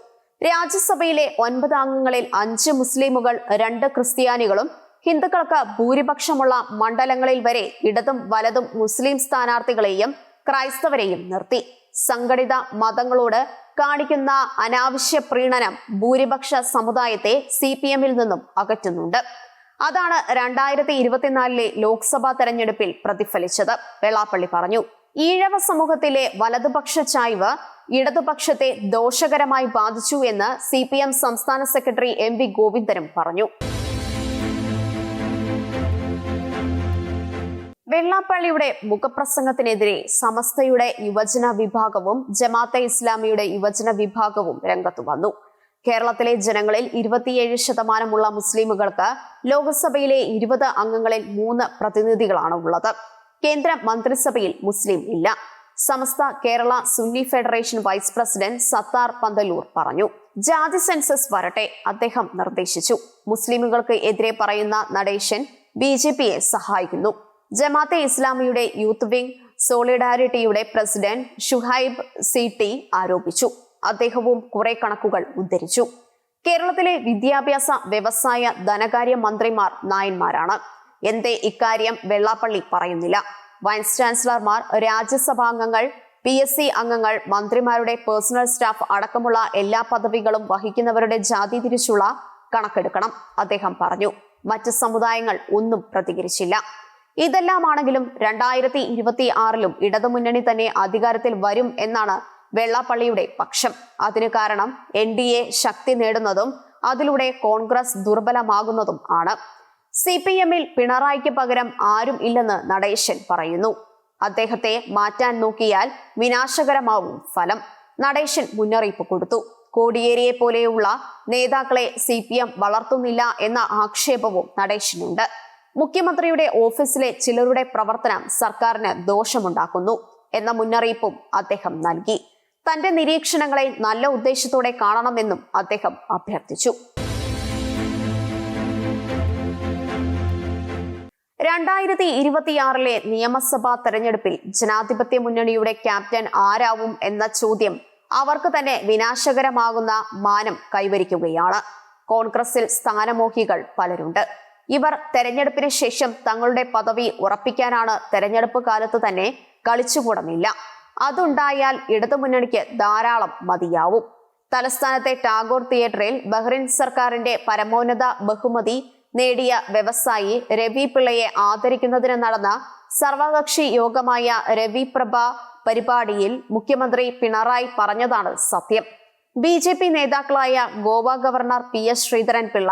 Speaker 1: രാജ്യസഭയിലെ 9 അംഗങ്ങളിൽ 5 മുസ്ലിമുകൾ, 2 ക്രിസ്ത്യാനികളും ഹിന്ദുക്കൾക്ക് ഭൂരിപക്ഷമുള്ള മണ്ഡലങ്ങളിൽ വരെ ഇടതും വലതും മുസ്ലിം സ്ഥാനാർത്ഥികളെയും ക്രൈസ്തവരെയും നിർത്തി. സംഘടിത മതങ്ങളോട് കാണിക്കുന്ന അനാവശ്യ പ്രീണനം ഭൂരിപക്ഷ സമുദായത്തെ CPMൽ നിന്നും അകറ്റുന്നുണ്ട്. അതാണ് 2024 ലോക്സഭാ തെരഞ്ഞെടുപ്പിൽ പ്രതിഫലിച്ചത്, വെള്ളാപ്പള്ളി പറഞ്ഞു. ഈഴവ സമൂഹത്തിലെ വലതുപക്ഷ ചായ്വ് ഇടതുപക്ഷത്തെ ദോഷകരമായി ബാധിച്ചു എന്ന് CPM സംസ്ഥാന സെക്രട്ടറി MV ഗോവിന്ദനും പറഞ്ഞു. വെള്ളാപ്പള്ളിയുടെ മുഖപ്രസംഗത്തിനെതിരെ സമസ്തയുടെ യുവജന വിഭാഗവും ജമാഅത്തെ ഇസ്ലാമിയുടെ യുവജന വിഭാഗവും രംഗത്തു വന്നു. കേരളത്തിലെ ജനങ്ങളിൽ 27% മുസ്ലിമുകൾക്ക് ലോക്സഭയിലെ 20 അംഗങ്ങളിൽ 3 പ്രതിനിധികളാണ് ഉള്ളത്. കേന്ദ്ര മന്ത്രിസഭയിൽ മുസ്ലിം ഇല്ല. Samastha Kerala Sunni federation vice president Sathar Panthalloor പറഞ്ഞു. ജാതി സെൻസസ് വരട്ടെ, അദ്ദേഹം നിർദ്ദേശിച്ചു. മുസ്ലിമുകൾക്ക് എതിരെ പറയുന്ന നടേശൻ BJPയെ സഹായിക്കുന്നു. ജമാഅത്തെ ഇസ്ലാമിയുടെ യൂത്ത് വിംഗ് സോളിഡാരിറ്റിയുടെ പ്രസിഡന്റ് ഷുഹൈബ് CT ആരോപിച്ചു. അദ്ദേഹവും കുറെ കണക്കുകൾ ഉദ്ധരിച്ചു. കേരളത്തിലെ വിദ്യാഭ്യാസ, വ്യവസായ, ധനകാര്യ മന്ത്രിമാർ നായന്മാരാണ്. എന്തേ ഇക്കാര്യം വെള്ളാപ്പള്ളി പറയുന്നില്ല? വൈസ് ചാൻസലർമാർ, രാജ്യസഭാംഗങ്ങൾ, PSC അംഗങ്ങൾ, മന്ത്രിമാരുടെ പേഴ്സണൽ സ്റ്റാഫ് അടക്കമുള്ള എല്ലാ പദവികളും വഹിക്കുന്നവരുടെ ജാതി തിരിച്ചുള്ള കണക്കെടുക്കണം, അദ്ദേഹം പറഞ്ഞു. മറ്റ് സമുദായങ്ങൾ ഒന്നും പ്രതികരിച്ചില്ല. ഇതെല്ലാമാണെങ്കിലും 2026 ഇടതുമുന്നണി തന്നെ അധികാരത്തിൽ വരും എന്നാണ് വെള്ളാപ്പള്ളിയുടെ പക്ഷം. അതിന് കാരണം NDA ശക്തി നേടുന്നതും അതിലൂടെ കോൺഗ്രസ് ദുർബലമാകുന്നതും ആണ്. CPMൽ പിണറായിക്ക് പകരം ആരും ഇല്ലെന്ന് നടേശൻ പറയുന്നു. അദ്ദേഹത്തെ മാറ്റാൻ നോക്കിയാൽ വിനാശകരമാവും ഫലം. നടേശൻ മുന്നറിയിപ്പ് കൊടുത്തു. കോടിയേരിയെ പോലെയുള്ള നേതാക്കളെ CPM വളർത്തുന്നില്ല എന്ന ആക്ഷേപവും നടേശനുണ്ട്. മുഖ്യമന്ത്രിയുടെ ഓഫീസിലെ ചിലരുടെ പ്രവർത്തനം സർക്കാരിന് ദോഷമുണ്ടാക്കുന്നു എന്ന മുന്നറിയിപ്പും അദ്ദേഹം നൽകി. തന്റെ നിരീക്ഷണങ്ങളെ നല്ല ഉദ്ദേശത്തോടെ കാണണമെന്നും അദ്ദേഹം അഭ്യർത്ഥിച്ചു. 2026 നിയമസഭാ തെരഞ്ഞെടുപ്പിൽ ജനാധിപത്യ മുന്നണിയുടെ ക്യാപ്റ്റൻ ആരാവും എന്ന ചോദ്യം അവർക്ക് തന്നെ വിനാശകരമാകുന്ന മാനം കൈവരിക്കുകയാണ്. കോൺഗ്രസിൽ സ്ഥാനമോഹികൾ പലരുണ്ട്. ഇവർ തെരഞ്ഞെടുപ്പിന് ശേഷം തങ്ങളുടെ പദവി ഉറപ്പിക്കാനാണ് തെരഞ്ഞെടുപ്പ് കാലത്ത് തന്നെ കളിച്ചുകൂടുന്നില്ല. അതുണ്ടായാൽ ഇടതുമുന്നണിക്ക് ധാരാളം മതിയാവും. തലസ്ഥാനത്തെ ടാഗോർ തിയേറ്ററിൽ ബഹ്റിൻ സർക്കാരിന്റെ പരമോന്നത ബഹുമതി നേടിയ വ്യവസായി രവി പിള്ളയെ ആദരിക്കുന്നതിന് നടന്ന സർവകക്ഷി യോഗമായ രവി പ്രഭ പരിപാടിയിൽ മുഖ്യമന്ത്രി പിണറായി പറഞ്ഞതാണ് സത്യം. BJP നേതാക്കളായ ഗോവ ഗവർണർ PS ശ്രീധരൻ പിള്ള,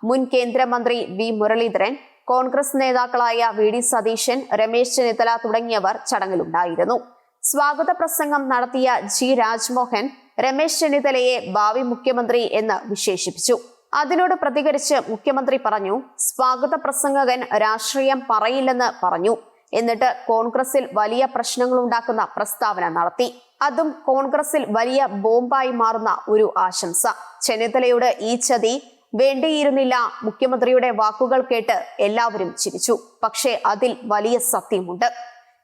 Speaker 1: മുൻ കേന്ദ്രമന്ത്രി V മുരളീധരൻ, കോൺഗ്രസ് നേതാക്കളായ VD സതീശൻ, രമേശ് ചെന്നിത്തല തുടങ്ങിയവർ ചടങ്ങിലുണ്ടായിരുന്നു. സ്വാഗത പ്രസംഗം നടത്തിയ G രാജ്മോഹൻ രമേശ് ചെന്നിത്തലയെ ഭാവി മുഖ്യമന്ത്രി എന്ന് വിശേഷിപ്പിച്ചു. അതിനോട് പ്രതികരിച്ച് മുഖ്യമന്ത്രി പറഞ്ഞു, സ്വാഗത പ്രസംഗകൻ രാഷ്ട്രീയം പറയില്ലെന്ന് പറഞ്ഞു. എന്നിട്ട് കോൺഗ്രസിൽ വലിയ പ്രശ്നങ്ങളുണ്ടാക്കുന്ന പ്രസ്താവന നടത്തി. അതും കോൺഗ്രസിൽ വലിയ ബോംബായി മാറുന്ന ഒരു ആശംസ. ചെന്നിത്തലയോട് ഈ ചതി വേണ്ടിയിരുന്നില്ല. മുഖ്യമന്ത്രിയുടെ വാക്കുകൾ കേട്ട് എല്ലാവരും ചിരിച്ചു. പക്ഷേ അതിൽ വലിയ സത്യമുണ്ട്.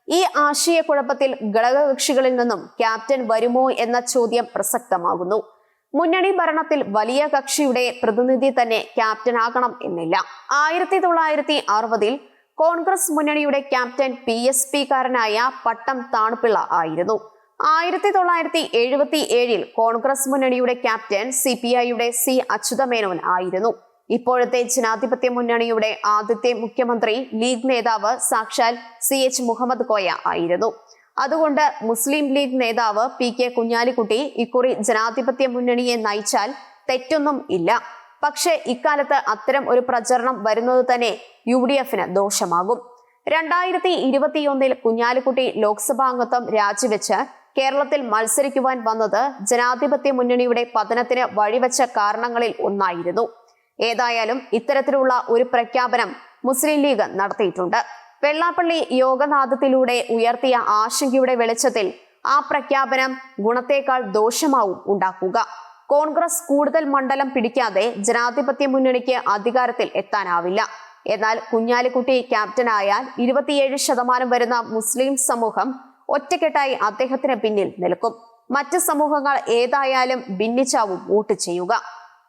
Speaker 1: ഈ ആശയക്കുഴപ്പത്തിൽ ഘടകകക്ഷികളിൽ നിന്നും ക്യാപ്റ്റൻ വരുമോ എന്ന ചോദ്യം പ്രസക്തമാകുന്നു. മുന്നണി ഭരണത്തിൽ വലിയ കക്ഷിയുടെ പ്രതിനിധി തന്നെ ക്യാപ്റ്റൻ ആകണം എന്നില്ല. 1960-ൽ കോൺഗ്രസ് മുന്നണിയുടെ ക്യാപ്റ്റൻ PSP കാരനായ പട്ടം താണുപിള്ള ആയിരുന്നു. 1977-ൽ കോൺഗ്രസ് മുന്നണിയുടെ ക്യാപ്റ്റൻ CPIയുടെ C അച്യുതമേനോൻ ആയിരുന്നു. ഇപ്പോഴത്തെ ജനാധിപത്യ മുന്നണിയുടെ ആദ്യത്തെ മുഖ്യമന്ത്രി ലീഗ് നേതാവ് സാക്ഷാൽ CH മുഹമ്മദ് കോയ ആയിരുന്നു. അതുകൊണ്ട് മുസ്ലിം ലീഗ് നേതാവ് PK കുഞ്ഞാലിക്കുട്ടി ഇക്കുറി ജനാധിപത്യ മുന്നണിയെ നയിച്ചാൽ തെറ്റൊന്നും ഇല്ല. പക്ഷേ ഇക്കാലത്ത് അത്തരം ഒരു പ്രചരണം വരുന്നത് തന്നെ UDFന് ദോഷമാകും. 2021-ൽ കുഞ്ഞാലിക്കുട്ടി ലോക്സഭാ അംഗത്വം രാജിവെച്ച് കേരളത്തിൽ മത്സരിക്കുവാൻ വന്നത് ജനാധിപത്യ മുന്നണിയുടെ പതനത്തിന് വഴിവെച്ച കാരണങ്ങളിൽ ഒന്നായിരുന്നു. ഏതായാലും ഇത്തരത്തിലുള്ള ഒരു പ്രഖ്യാപനം മുസ്ലിം ലീഗ് നടത്തിയിട്ടുണ്ട്. വെള്ളാപ്പള്ളി യോഗനാഥത്തിലൂടെ ഉയർത്തിയ ആശങ്കയുടെ വെളിച്ചത്തിൽ ആ പ്രഖ്യാപനം ഗുണത്തേക്കാൾ ദോഷമാവും ഉണ്ടാക്കുക. കോൺഗ്രസ് കൂടുതൽ മണ്ഡലം പിടിക്കാതെ ജനാധിപത്യ മുന്നണിക്ക് അധികാരത്തിൽ എത്താനാവില്ല. എന്നാൽ കുഞ്ഞാലിക്കുട്ടി ക്യാപ്റ്റനായാൽ 27% വരുന്ന മുസ്ലിം സമൂഹം ഒറ്റക്കെട്ടായി അദ്ദേഹത്തിന് പിന്നിൽ നിൽക്കും. മറ്റ് സമൂഹങ്ങൾ ഏതായാലും ഭിന്നിച്ചാവും വോട്ട് ചെയ്യുക.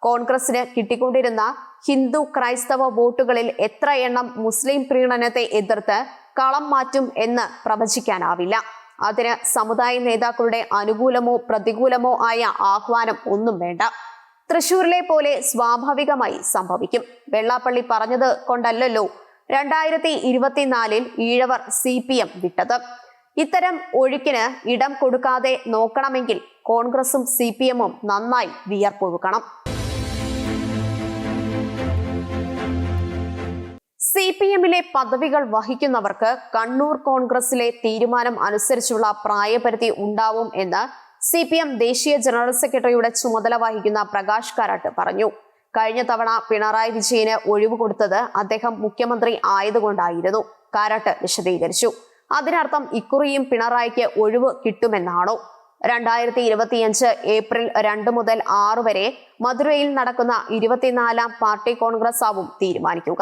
Speaker 1: കോൺഗ്രസിന് കിട്ടിക്കൊണ്ടിരുന്ന ഹിന്ദു ക്രൈസ്തവ വോട്ടുകളിൽ എത്ര എണ്ണം മുസ്ലിം പ്രീണനത്തെ എതിർത്ത് കളം മാറ്റും എന്ന് പ്രവചിക്കാനാവില്ല. അതിന് സമുദായ നേതാക്കളുടെ അനുകൂലമോ പ്രതികൂലമോ ആയ ആഹ്വാനം ഒന്നും വേണ്ട. തൃശൂരിലെ പോലെ സ്വാഭാവികമായി സംഭവിക്കും. വെള്ളാപ്പള്ളി പറഞ്ഞത് കൊണ്ടല്ലോ 2024-ൽ ഈഴവർ CPM വിട്ടത്. ഇത്തരം ഒഴുക്കിന് ഇടം കൊടുക്കാതെ നോക്കണമെങ്കിൽ കോൺഗ്രസും CPM-ഉം നന്നായി വിയർപ്പൊഴുക്കണം. CPM-ലെ പദവികൾ വഹിക്കുന്നവർക്ക് കണ്ണൂർ കോൺഗ്രസിലെ തീരുമാനം അനുസരിച്ചുള്ള പ്രായപരിധി ഉണ്ടാവും എന്ന് CPM ദേശീയ ജനറൽ സെക്രട്ടറിയുടെ ചുമതല വഹിക്കുന്ന പ്രകാശ് കാരാട്ട് പറഞ്ഞു. കഴിഞ്ഞ തവണ പിണറായി വിജയന് ഒഴിവ് കൊടുത്തത് അദ്ദേഹം മുഖ്യമന്ത്രി ആയതുകൊണ്ടായിരുന്നു. കാരാട്ട് വിശദീകരിച്ചു. അതിനർത്ഥം ഇക്കുറിയും പിണറായിക്ക് ഒഴിവ് കിട്ടുമെന്നാണോ? 2025 ഏപ്രിൽ 2 മുതൽ 6 വരെ മധുരയിൽ നടക്കുന്ന 24-ാം പാർട്ടി കോൺഗ്രസ് ആവും തീരുമാനിക്കുക.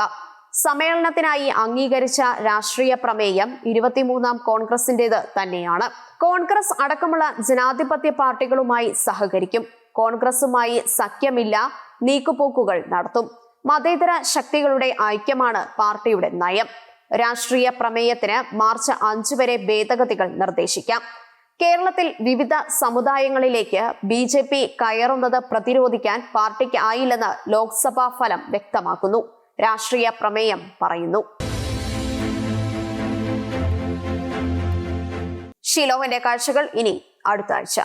Speaker 1: സമ്മേളനത്തിനായി അംഗീകരിച്ച രാഷ്ട്രീയ പ്രമേയം 23-ാം കോൺഗ്രസിന്റേത് തന്നെയാണ്. കോൺഗ്രസ് അടക്കമുള്ള ജനാധിപത്യ പാർട്ടികളുമായി സഹകരിക്കും. കോൺഗ്രസുമായി സഖ്യമില്ല, നീക്കുപോക്കുകൾ നടത്തും. മതേതര ശക്തികളുടെ ഐക്യമാണ് പാർട്ടിയുടെ നയം. രാഷ്ട്രീയ പ്രമേയത്തിന് മാർച്ച് 5 വരെ ഭേദഗതികൾ നിർദ്ദേശിക്കാം. കേരളത്തിൽ വിവിധ സമുദായങ്ങളിലേക്ക് BJP കയറുന്നത് പ്രതിരോധിക്കാൻ പാർട്ടിക്ക് ആയില്ലെന്ന് ലോക്സഭാ ഫലം വ്യക്തമാക്കുന്നു. രാഷ്ട്രീയ പ്രമേയം പറയുന്നു. ഷിലോഹിന്റെ കാഴ്ചകൾ ഇനി അടുത്ത ആഴ്ച.